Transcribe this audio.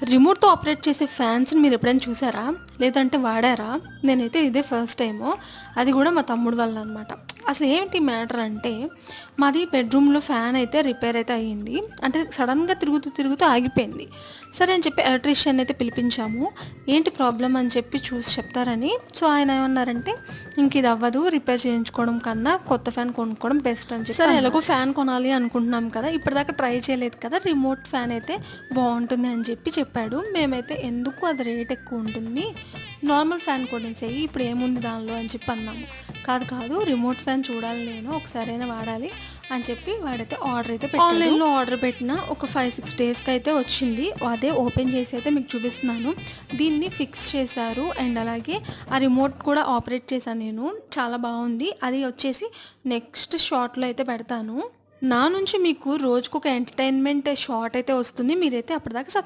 రిమోట్‌తో operate చేసే ఫ్యాన్స్‌ని మీరెప్పుడైనా చూసారా? లేదంటే వాడారా? నేనైతే ఇదే ఫస్ట్ టైము. అది గూడా మా తమ్ముడు వల్ల అనమాట. అసలు ఏంటి మ్యాటర్ అంటే, మాది బెడ్‌రూమ్‌లో ఫ్యాన్ అయితే రిపేర్ అయితే అయ్యింది. అంటే సడెన్‌గా తిరుగుతూ ఆగిపోయింది. సరే అని చెప్పి ఎలక్ట్రీషియన్ అయితే పిలిపించాము. ఏంటి ప్రాబ్లమ్ అని చెప్పి చూసి చెప్తారని. సో, ఆయన ఏమన్నారంటే, "ఇంక ఇది అవ్వదు. రిపేర్ చేయించుకోవడం కన్నా కొత్త ఫ్యాన్ కొనుక్కోవడం బెస్ట్" అని చెప్పి సరే ఎలాగో ఫ్యాన్ కొనాలి అనుకుంటున్నాం కదా! ఇప్పటిదాకా ట్రై చేయలేదు కదా! రిమోట్ ఫ్యాన్ అయితే బావుంటుంది అని చెప్పాడు. మేమైతే ఎందుకు అది రేట్ ఎక్కువ ఉంటుంది. నార్మల్ ఫ్యాన్ కొనేసేయి. ఇప్పుడు ఏముంది దానిలో అని చెప్పి అన్నాము. కాదు రిమోట్ ఫ్యాన్ చూడాలి నేను. ఒకసారైనా వాడాలి అని చెప్పి వాడైతే ఆర్డర్ అయితే పెట్టాడు. ఆన్‌లైన్‌లో ఆర్డర్ పెట్టిన ఒక 5, 6 డేస్‌కి అయితే వచ్చింది. అదే ఓపెన్ చేసి అయితే మీకు చూపిస్తున్నాను. దీన్ని ఫిక్స్ చేశారు అండ్ అలాగే ఆ రిమోట్ కూడా ఆపరేట్ చేశాను నేను. చాలా బావుంది. అది వచ్చేసి నెక్స్ట్ షార్ట్‌లో అయితే పెడతాను. నా నుంచి మీకు రోజుకొక ఎంటర్‌టైన్‌మెంట్ షార్ట్ అయితే వస్తుంది. మీరైతే అప్పటిదాకా